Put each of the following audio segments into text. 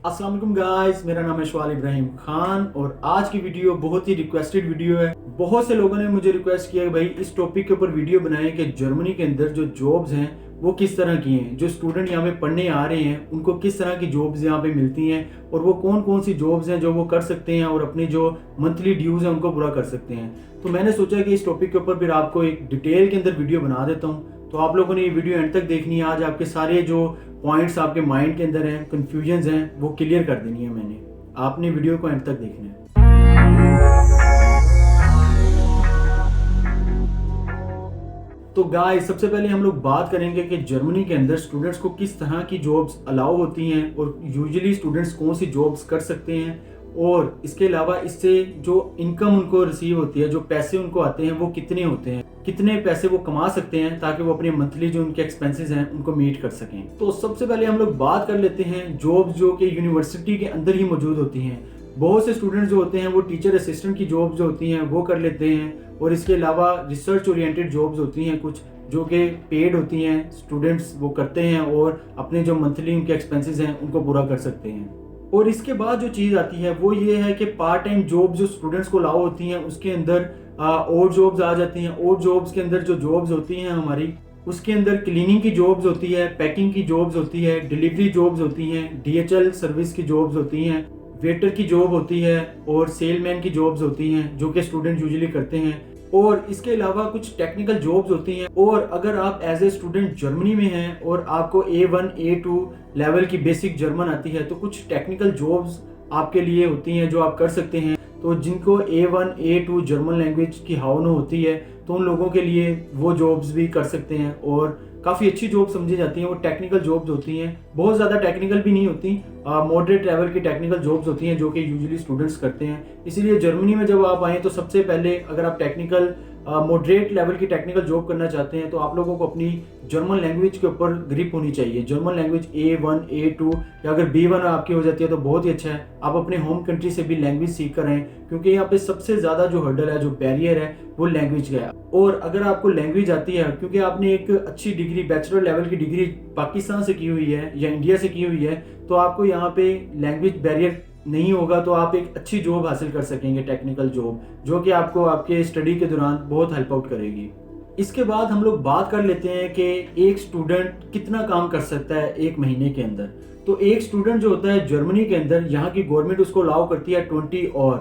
अस्सलाम वालेकुम गाइस, मेरा नाम है शवाल इब्राहिम खान और आज की वीडियो बहुत ही रिक्वेस्टेड वीडियो है। बहुत से लोगों ने मुझे रिक्वेस्ट किया कि भाई इस टॉपिक के ऊपर वीडियो बनाएं कि जर्मनी के अंदर जो जॉब्स हैं वो किस तरह की हैं, जो स्टूडेंट यहाँ पे पढ़ने आ रहे हैं उनको किस तरह की जॉब्स यहाँ पे मिलती हैं और वो कौन कौन सी जॉब्स हैं जो वो कर सकते हैं और अपनी जो मंथली ड्यूज हैं उनको पूरा कर सकते हैं। तो मैंने सोचा कि इस टॉपिक के ऊपर फिर आपको एक डिटेल के अंदर वीडियो बना देता हूँ। तो आप लोगों ने ये वीडियो एंड तक देखनी है। आज आपके सारे जो पॉइंट्स आपके माइंड के अंदर हैं, कंफ्यूजन्स हैं, वो क्लियर कर देनी है मैंने। आपने वीडियो को एंड तक देखना है। तो गाइस, सबसे पहले हम लोग बात करेंगे कि जर्मनी के अंदर स्टूडेंट्स को किस तरह की जॉब्स अलाउ होती हैं और यूजुअली स्टूडेंट्स कौन सी जॉब्स कर सकते हैं और इसके अलावा इससे जो इनकम उनको रिसीव होती है, जो पैसे उनको आते हैं वो कितने होते हैं, कितने पैसे वो कमा सकते हैं ताकि वो अपने मंथली जो उनके एक्सपेंसेस हैं उनको मीट कर सकें। तो सबसे पहले हम लोग बात कर लेते हैं जॉब्स जो कि यूनिवर्सिटी के अंदर ही मौजूद होती हैं। बहुत से स्टूडेंट्स जो होते हैं वो टीचर असिस्टेंट की जॉब्स जो होती हैं वो कर लेते हैं और इसके अलावा रिसर्च ओरिएंटेड जॉब्स होती हैं कुछ जो कि पेड होती हैं, स्टूडेंट्स वो करते हैं और अपने जो मंथली उनके एक्सपेंसेस हैं उनको पूरा कर सकते हैं। और इसके बाद जो चीज़ आती है वो ये है कि पार्ट टाइम जॉब जो स्टूडेंट्स को अलाउ होती हैं उसके अंदर और जॉब्स आ जाती हैं। और जॉब्स के अंदर जो जॉब्स होती हैं हमारी, उसके अंदर क्लीनिंग की जॉब्स होती है, पैकिंग की जॉब्स होती है, डिलीवरी जॉब्स होती हैं, DHL सर्विस की जॉब्स होती हैं, वेटर की जॉब होती है और सेलमैन की जॉब्स होती हैं जो कि स्टूडेंट यूजुअली करते हैं। और इसके अलावा कुछ टेक्निकल जॉब्स होती हैं। और अगर आप एज ए स्टूडेंट जर्मनी में हैं और आपको A1 A2 लेवल की बेसिक जर्मन आती है तो कुछ टेक्निकल जॉब्स आपके लिए होती हैं जो आप कर सकते हैं। तो जिनको A1 A2 जर्मन लैंग्वेज की हाव होती है तो उन लोगों के लिए वो जॉब्स भी कर सकते हैं और काफ़ी अच्छी जॉब समझी जाती हैं। वो टेक्निकल जॉब्स होती हैं, बहुत ज़्यादा टेक्निकल भी नहीं होती, मॉडरेट लेवल की टेक्निकल जॉब्स होती हैं जो कि यूजुअली स्टूडेंट्स करते हैं। इसीलिए जर्मनी में जब आप आएँ तो सबसे पहले अगर आप टेक्निकल मॉडरेट लेवल की टेक्निकल जॉब करना चाहते हैं तो आप लोगों को अपनी जर्मन लैंग्वेज के ऊपर ग्रिप होनी चाहिए। जर्मन लैंग्वेज A1 A2 या अगर B1 आपकी हो जाती है तो बहुत ही अच्छा है। आप अपने होम कंट्री से भी लैंग्वेज सीख कर आएँ क्योंकि यहाँ पे सबसे ज़्यादा जो हर्डल है, जो बैरियर है, वो लैंग्वेज का है। और अगर आपको लैंग्वेज आती है, क्योंकि आपने एक अच्छी डिग्री, बैचलर लेवल की डिग्री पाकिस्तान से की हुई है या इंडिया से की हुई है, तो आपको यहाँ पे लैंग्वेज बैरियर नहीं होगा तो आप एक अच्छी जॉब हासिल कर सकेंगे, टेक्निकल जॉब, जो कि आपको आपके स्टडी के दौरान बहुत हेल्प आउट करेगी। इसके बाद हम लोग बात कर लेते हैं कि एक स्टूडेंट कितना काम कर सकता है एक महीने के अंदर। तो एक स्टूडेंट जो होता है जर्मनी के अंदर, यहाँ की गवर्नमेंट उसको अलाउ करती है 20 आवर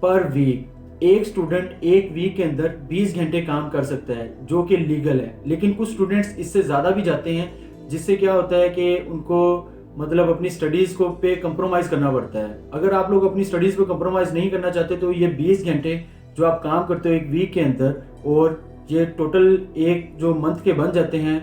पर वीक। एक स्टूडेंट एक वीक के अंदर 20 घंटे काम कर सकता है जो कि लीगल है। लेकिन कुछ स्टूडेंट्स इससे ज़्यादा भी जाते हैं जिससे क्या होता है कि उनको मतलब अपनी स्टडीज़ को पे कंप्रोमाइज़ करना पड़ता है। अगर आप लोग अपनी स्टडीज़ पे कंप्रोमाइज़ नहीं करना चाहते तो ये 20 घंटे जो आप काम करते हो एक वीक के अंदर, और ये टोटल एक जो मंथ के बन जाते हैं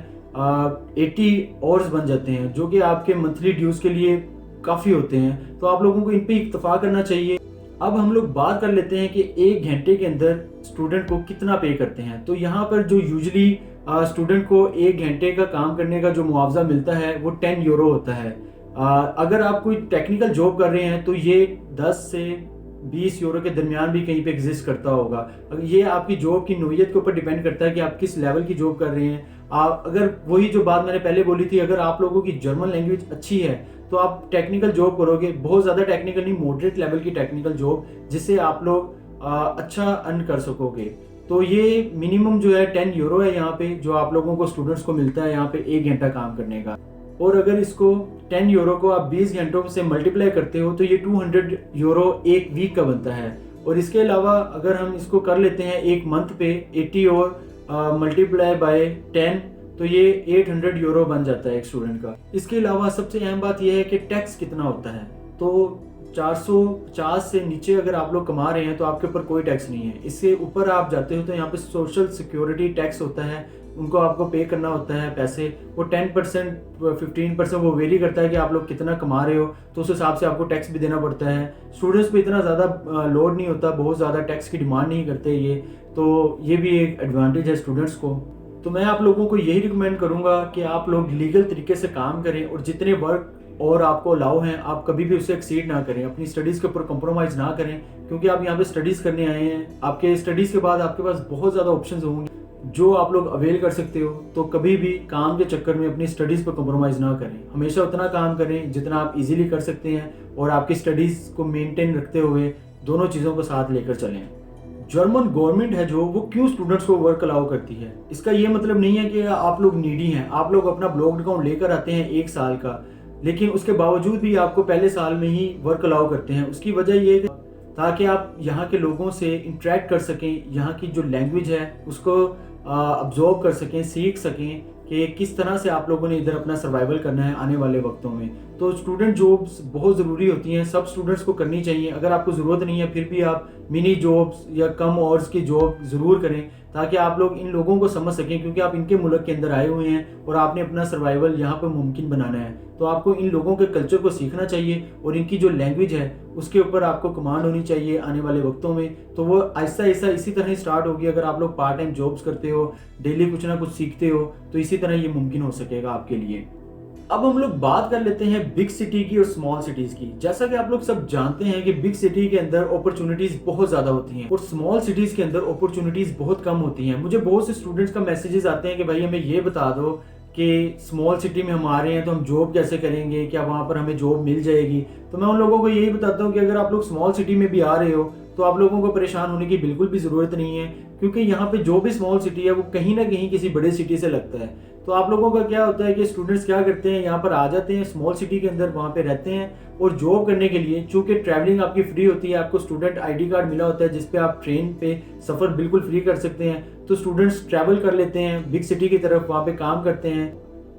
80 आवर्स बन जाते हैं जो कि आपके मंथली ड्यूज़ के लिए काफ़ी होते हैं। तो आप लोगों को इन पर इत्तेफाक करना चाहिए। अब हम लोग बात कर लेते हैं कि एक घंटे के अंदर स्टूडेंट को कितना पे करते हैं। तो यहाँ पर जो यूजुअली स्टूडेंट को एक घंटे का काम करने का जो मुआवजा मिलता है वो 10 यूरो होता है। अगर आप कोई टेक्निकल जॉब कर रहे हैं तो ये 10 से 20 यूरो के दरमियान भी कहीं पे एग्जिस्ट करता होगा। ये आपकी जॉब की नोयत के ऊपर डिपेंड करता है कि आप किस लेवल की जॉब कर रहे हैं। अगर वही जो बात मैंने पहले बोली थी, अगर आप लोगों की जर्मन लैंग्वेज अच्छी है तो आप टेक्निकल जॉब करोगे, बहुत ज़्यादा टेक्निकल नहीं, मॉडरेट लेवल की टेक्निकल जॉब, जिससे आप लोग अच्छा अर्न कर सकोगे। तो ये मिनिमम जो है 10 यूरो है यहाँ पे, जो आप लोगों को स्टूडेंट्स को मिलता है यहाँ पे एक घंटा काम करने का। और अगर इसको 10 यूरो को आप 20 घंटों से मल्टीप्लाई करते हो तो ये 200 यूरो एक वीक का बनता है। और इसके अलावा अगर हम इसको कर लेते हैं एक मंथ पे 80 और मल्टीप्लाई बाय 10 तो ये 800 यूरो बन जाता है एक स्टूडेंट का। इसके अलावा सबसे अहम बात यह है कि टैक्स कितना होता है। तो 450 से नीचे अगर आप लोग कमा रहे हैं तो आपके ऊपर कोई टैक्स नहीं है। इससे ऊपर आप जाते हो तो यहाँ पे सोशल सिक्योरिटी टैक्स होता है, उनको आपको पे करना होता है पैसे। वो 10% 15% वो वेरी करता है कि आप लोग कितना कमा रहे हो, तो उस हिसाब से आपको टैक्स भी देना पड़ता है। स्टूडेंट्स पे इतना ज़्यादा लोड नहीं होता, बहुत ज़्यादा टैक्स की डिमांड नहीं करते ये, तो ये भी एक एडवांटेज है स्टूडेंट्स को। तो मैं आप लोगों को यही रिकमेंड करूँगा कि आप लोग लीगल तरीके से काम करें और जितने वर्क और आपको अलाउ हैं आप कभी भी उससे एक्सीड ना करें, अपनी स्टडीज़ के ऊपर कंप्रोमाइज़ ना करें, क्योंकि आप यहाँ पे स्टडीज़ करने आए हैं। आपके स्टडीज़ के बाद आपके पास बहुत ज़्यादा ऑप्शंस होंगे जो आप लोग अवेल कर सकते हो, तो कभी भी काम के चक्कर में अपनी स्टडीज़ पर कॉम्प्रोमाइज़ ना करें। हमेशा उतना काम करें जितना आप इजीली कर सकते हैं और आपकी स्टडीज़ को मेंटेन रखते हुए दोनों चीज़ों को साथ लेकर चलें। जर्मन गवर्नमेंट है जो, वो क्यों स्टूडेंट्स को वर्क अलाउ करती है? इसका ये मतलब नहीं है कि आप लोग नीडी हैं, आप लोग अपना ब्लॉक्ड अकाउंट लेकर आते हैं 1 साल का, लेकिन उसके बावजूद भी आपको पहले साल में ही वर्क अलाउ करते हैं। उसकी वजह ये है कि ताकि आप यहाँ के लोगों से इंटरेक्ट कर सकें, यहाँ की जो लैंग्वेज है उसको अब्जॉर्व कर सकें, सीख सकें कि किस तरह से आप लोगों ने इधर अपना सर्वाइवल करना है आने वाले वक्तों में। तो स्टूडेंट जॉब्स बहुत ज़रूरी होती हैं, सब स्टूडेंट्स को करनी चाहिए। अगर आपको ज़रूरत नहीं है फिर भी आप मिनी जॉब्स या कम आवर्स की जॉब ज़रूर करें, ताकि आप लोग इन लोगों को समझ सकें, क्योंकि आप इनके मुल्क के अंदर आए हुए हैं और आपने अपना सर्वाइवल यहाँ पर मुमकिन बनाना है। तो आपको इन लोगों के कल्चर को सीखना चाहिए और इनकी जो लैंग्वेज है उसके ऊपर आपको कमांड होनी चाहिए आने वाले वक्तों में। तो वो आहिस्ता आहिस्ता इसी तरह ही स्टार्ट होगी। अगर आप लोग पार्ट टाइम जॉब्स करते हो, डेली कुछ ना कुछ सीखते हो, तो इसी तरह ये मुमकिन हो सकेगा आपके लिए। अब हम लोग बात कर लेते हैं बिग सिटी की और स्मॉल सिटीज़ की। जैसा कि आप लोग सब जानते हैं कि बिग सिटी के अंदर अपॉर्चुनिटीज़ बहुत ज़्यादा होती हैं और स्मॉल सिटीज़ के अंदर अपॉर्चुनिटीज़ बहुत कम होती हैं। मुझे बहुत से स्टूडेंट्स का मैसेजेस आते हैं कि भाई हमें ये बता दो कि स्मॉल सिटी में हम आ रहे हैं तो हम जॉब कैसे करेंगे, क्या वहाँ पर हमें जॉब मिल जाएगी? तो मैं उन लोगों को यही बताता हूँ कि अगर आप लोग स्मॉल सिटी में भी आ रहे हो तो आप लोगों को परेशान होने की बिल्कुल भी ज़रूरत नहीं है, क्योंकि यहाँ पे जो भी स्मॉल सिटी है वो कहीं ना कहीं किसी बड़े सिटी से लगता है। तो आप लोगों का क्या होता है कि स्टूडेंट्स क्या करते हैं, यहाँ पर आ जाते हैं स्मॉल सिटी के अंदर, वहाँ पे रहते हैं और जॉब करने के लिए, चूंकि ट्रैवलिंग आपकी फ्री होती है, आपको स्टूडेंट आईडी कार्ड मिला होता है जिसपे आप ट्रेन पे सफ़र बिल्कुल फ्री कर सकते हैं। तो स्टूडेंट्स ट्रैवल कर लेते हैं बिग सिटी की तरफ, वहाँ पे काम करते हैं।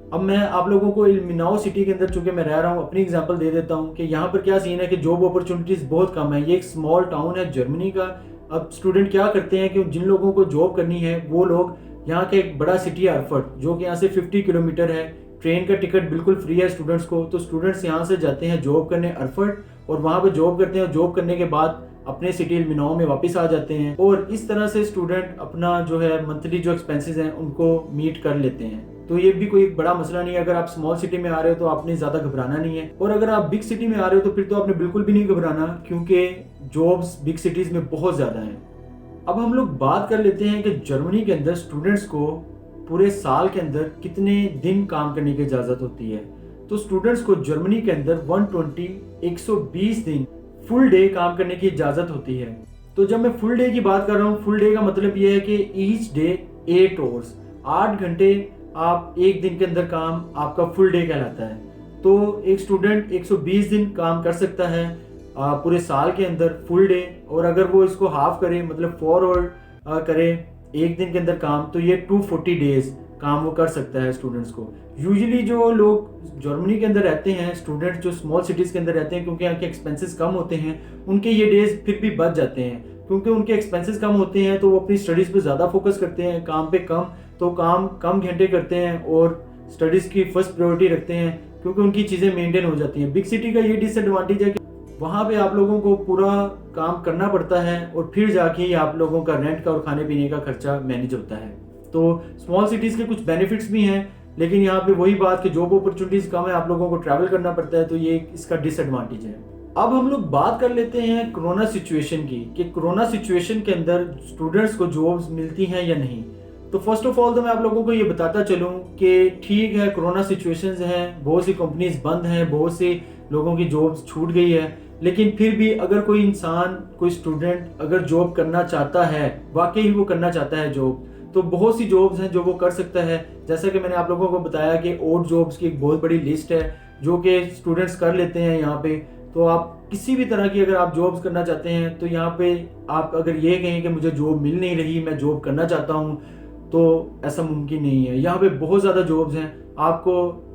अब मैं आप लोगों को मिनाओ सिटी के अंदर, चूंकि मैं रह रहा हूँ, अपनी एग्जांपल दे देता हूँ कि यहाँ पर क्या सीन है कि जॉब अपॉर्चुनिटीज़ बहुत कम है। ये एक स्मॉल टाउन है जर्मनी का। अब स्टूडेंट क्या करते हैं कि जिन लोगों को जॉब करनी है वो लोग यहाँ के एक बड़ा सिटी है अरफट, जो कि यहाँ से 50 किलोमीटर है, ट्रेन का टिकट बिल्कुल फ्री है स्टूडेंट्स को। तो स्टूडेंट्स यहाँ से जाते हैं जॉब करने अरफट और वहाँ पर जॉब करते हैं। जॉब करने के बाद अपने सिटी मिनाओ में वापस आ जाते हैं और इस तरह से स्टूडेंट अपना जो है मंथली जो एक्सपेंसेस हैं उनको मीट कर लेते हैं। तो ये भी कोई एक बड़ा मसला नहीं है। अगर आप स्मॉल सिटी में आ रहे हो तो आपने ज़्यादा घबराना नहीं है, और अगर आप बिग सिटी में आ रहे हो तो फिर तो आपने बिल्कुल भी नहीं घबराना, क्योंकि जॉब्स बिग सिटीज़ में बहुत ज़्यादा हैं। अब हम लोग बात कर लेते हैं कि जर्मनी के अंदर स्टूडेंट्स को पूरे साल के अंदर कितने दिन काम करने की इजाज़त होती है। तो स्टूडेंट्स को जर्मनी के अंदर 120 दिन फुल डे काम करने की इजाज़त होती है। तो जब मैं फुल डे की बात कर रहा हूँ, फुल डे का मतलब ये है कि ईच डे 8 आवर्स, 8 घंटे आप एक दिन के अंदर काम आपका फुल डे कहलाता है। तो एक स्टूडेंट 120 दिन काम कर सकता है पूरे साल के अंदर फुल डे, और अगर वो इसको हाफ करे, मतलब 4 आवर करे एक दिन के अंदर काम, तो ये 240 डेज काम वो कर सकता है स्टूडेंट्स को। यूजुअली जो लोग जर्मनी के अंदर रहते हैं, स्टूडेंट्स जो स्मॉल सिटीज़ के अंदर रहते हैं, क्योंकि यहाँ के एक्सपेंसेस कम होते हैं, उनके ये डेज फिर भी बच जाते हैं। क्योंकि उनके एक्सपेंसेस कम होते हैं तो वो अपनी स्टडीज़ पे ज़्यादा फोकस करते हैं, काम पे कम, तो काम कम घंटे करते हैं और स्टडीज़ की फर्स्ट प्रायोरिटी रखते हैं, क्योंकि उनकी चीज़ें मेंटेन हो जाती हैं। बिग सिटी का ये डिसएडवांटेज है कि वहाँ पे आप लोगों को पूरा काम करना पड़ता है और फिर जाके ही आप लोगों का रेंट का और खाने पीने का खर्चा मैनेज होता है। तो स्मॉल सिटीज़ के कुछ बेनिफिट्स भी हैं, लेकिन यहाँ पे वही बात कि जॉब अपॉर्चुनिटीज़ कम है, आप लोगों को ट्रैवल करना पड़ता है, तो ये इसका डिसएडवांटेज है। अब हम लोग बात कर लेते हैं कोरोना सिचुएशन की, कि कोरोना सिचुएशन के अंदर स्टूडेंट्स को जॉब्स मिलती हैं या नहीं। तो फर्स्ट ऑफ ऑल तो मैं आप लोगों को ये बताता चलूँ कि ठीक है, कोरोना सिचुएशंस हैं, बहुत सी कंपनीज बंद हैं, बहुत से लोगों की जॉब्स छूट गई है, लेकिन फिर भी अगर कोई इंसान, कोई स्टूडेंट अगर जॉब करना चाहता है, वाकई वो करना चाहता है जॉब, तो बहुत सी जॉब्स हैं जो वो कर सकता है। जैसा कि मैंने आप लोगों को बताया कि ओड जॉब्स की एक बहुत बड़ी लिस्ट है जो कि स्टूडेंट्स कर लेते हैं यहाँ पे। तो आप किसी भी तरह की अगर आप जॉब्स करना चाहते हैं, तो यहाँ पे आप अगर ये कहें कि मुझे जॉब मिल नहीं रही, मैं जॉब करना चाहता हूँ, तो ऐसा मुमकिन नहीं है। यहाँ पे बहुत ज़्यादा जॉब्स हैं, आपको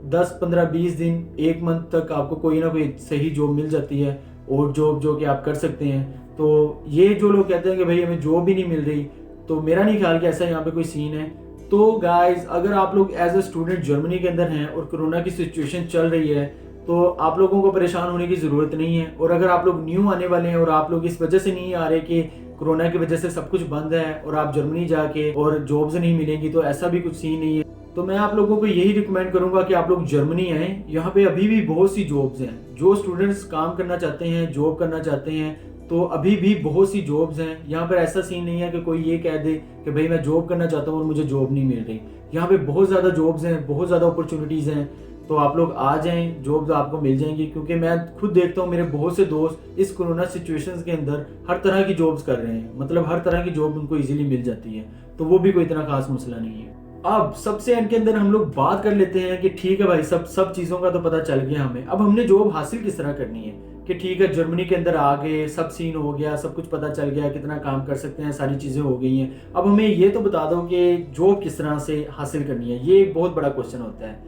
10, 15, 20 दिन, 1 मंथ तक आपको कोई ना कोई सही जॉब मिल जाती है, और जॉब जो कि आप कर सकते हैं। तो ये जो लोग कहते हैं कि भाई हमें जॉब ही नहीं मिल रही, तो मेरा नहीं ख्याल कि ऐसा यहाँ पे कोई सीन है। तो गाइज, अगर आप लोग एज अ स्टूडेंट जर्मनी के अंदर हैं और कोरोना की सिचुएशन चल रही है, तो आप लोगों को परेशान होने की ज़रूरत नहीं है। और अगर आप लोग न्यू आने वाले हैं और आप लोग इस वजह से नहीं आ रहे कि कोरोना की वजह से सब कुछ बंद है और आप जर्मनी जाके और जॉब्स नहीं मिलेंगी, तो ऐसा भी कुछ सीन नहीं है। तो मैं आप लोगों को यही रिकमेंड करूंगा कि आप लोग जर्मनी आएँ। यहाँ पे अभी भी बहुत सी जॉब्स हैं, जो स्टूडेंट्स काम करना चाहते हैं, जॉब करना चाहते हैं, तो अभी भी बहुत सी जॉब्स हैं। यहाँ पर ऐसा सीन नहीं है कि कोई ये कह दे कि भाई मैं जॉब करना चाहता हूँ और मुझे जॉब नहीं मिल रही। यहाँ पे बहुत ज़्यादा जॉब्स हैं, बहुत ज़्यादा अपॉर्चुनिटीज़ हैं। तो आप लोग आ जाएं, जॉब्स आपको मिल जाएंगी, क्योंकि मैं खुद देखता हूँ मेरे बहुत से दोस्त इस कोरोना सिचुएशंस के अंदर हर तरह की जॉब्स कर रहे हैं, मतलब हर तरह की जॉब उनको इजीली मिल जाती है। तो वो भी कोई इतना खास मसला नहीं है। अब सबसे एंड के अंदर हम लोग बात कर लेते हैं कि ठीक है भाई, सब चीज़ों का तो पता चल गया हमें, अब हमने जॉब हासिल किस तरह करनी है। कि ठीक है, जर्मनी के अंदर आ गए, सब सीन हो गया, सब कुछ पता चल गया, कितना काम कर सकते हैं, सारी चीज़ें हो गई हैं। अब हमें ये तो बता दो कि जॉब किस तरह से हासिल करनी है, ये एक बहुत बड़ा क्वेश्चन होता है।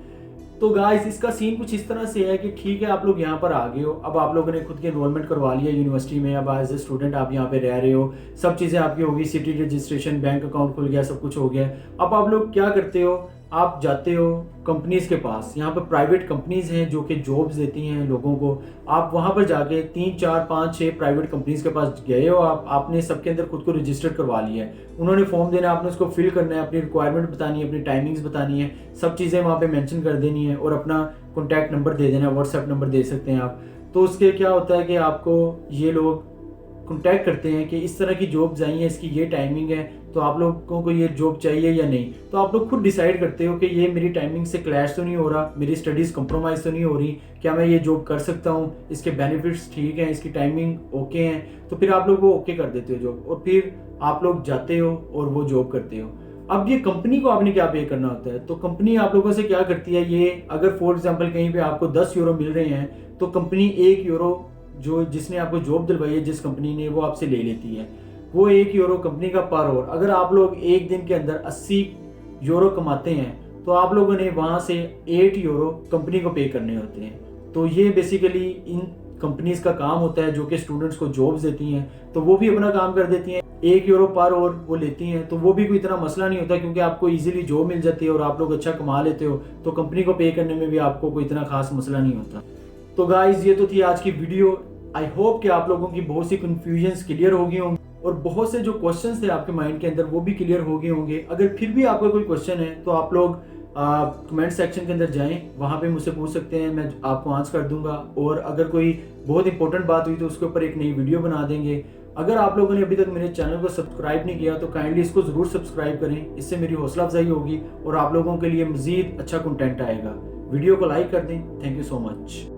तो गाइस इसका सीन कुछ इस तरह से है कि ठीक है, आप लोग यहाँ पर आ गए हो, अब आप लोगों ने खुद के एनरोलमेंट करवा लिया यूनिवर्सिटी में, अब एज ए स्टूडेंट आप यहाँ पे रह रहे हो, सब चीज़ें आपकी होगी, सिटी रजिस्ट्रेशन, बैंक अकाउंट खुल गया, सब कुछ हो गया। अब आप लोग क्या करते हो, आप जाते हो कंपनीज के पास। यहाँ पर प्राइवेट कंपनीज हैं जो कि जॉब्स देती हैं लोगों को। आप वहाँ पर जाके 3, 4, 5, 6 प्राइवेट कंपनीज के पास गए हो, आपने सबके अंदर खुद को रजिस्टर करवा लिया है। उन्होंने फॉर्म देना है, आपने उसको फिल करना है, अपनी रिक्वायरमेंट बतानी है, अपनी टाइमिंग्स बतानी है, सब चीज़ें वहाँ पे मेंशन कर देनी है और अपना कॉन्टैक्ट नंबर दे देना है, व्हाट्सएप नंबर दे सकते हैं आप। तो उसके क्या होता है कि आपको ये लोग कॉन्टैक्ट करते हैं कि इस तरह की जॉब्स आई हैं, इसकी ये टाइमिंग है, तो आप लोगों को ये जॉब चाहिए या नहीं। तो आप लोग खुद डिसाइड करते हो कि ये मेरी टाइमिंग से क्लैश तो नहीं हो रहा, मेरी स्टडीज़ कंप्रोमाइज़ तो नहीं हो रही, क्या मैं ये जॉब कर सकता हूँ, इसके बेनिफिट्स ठीक हैं, इसकी टाइमिंग ओके हैं। तो फिर आप लोग वो ओके कर देते हो जॉब, और फिर आप लोग जाते हो और वो जॉब करते हो। अब ये कंपनी को आपने क्या पे करना होता है, तो कंपनी आप लोगों से क्या करती है, ये अगर फॉर एग्जाम्पल कहीं पे आपको 10 यूरो मिल रहे हैं, तो कंपनी 1 यूरो जो जिसने आपको जॉब दिलवाई है, जिस कंपनी ने, वो आपसे ले लेती है। वो 1 यूरो कंपनी का पर आवर। अगर आप लोग एक दिन के अंदर 80 यूरो कमाते हैं, तो आप लोगों ने वहाँ से 8 यूरो कंपनी को पे करने होते हैं। तो ये बेसिकली इन कंपनीज का काम होता है जो कि स्टूडेंट्स को जॉब्स देती हैं। तो वो भी अपना काम कर देती हैं, 1 यूरो पर आवर वो लेती हैं, तो वो भी कोई इतना मसला नहीं होता, क्योंकि आपको इजीली जॉब मिल जाती है और आप लोग अच्छा कमा लेते हो। तो कंपनी को पे करने में भी आपको कोई इतना खास मसला नहीं होता। तो गाइज ये तो थी आज की वीडियो। आई होप कि आप लोगों की बहुत सी कन्फ्यूजन्स क्लियर हो गई होंगी और बहुत से जो क्वेश्चंस थे आपके माइंड के अंदर वो भी क्लियर हो गए होंगे। अगर फिर भी आपका कोई क्वेश्चन है तो आप लोग कमेंट सेक्शन के अंदर जाएं, वहाँ पे मुझसे पूछ सकते हैं, मैं आपको आंसर कर दूंगा। और अगर कोई बहुत इंपॉर्टेंट बात हुई तो उसके ऊपर एक नई वीडियो बना देंगे। अगर आप लोगों ने अभी तक मेरे चैनल को सब्सक्राइब नहीं किया तो काइंडली इसको ज़रूर सब्सक्राइब करें, इससे मेरी हौसला अफजाई होगी और आप लोगों के लिए मज़ीद अच्छा कंटेंट आएगा। वीडियो को लाइक कर दें। Thank you so much.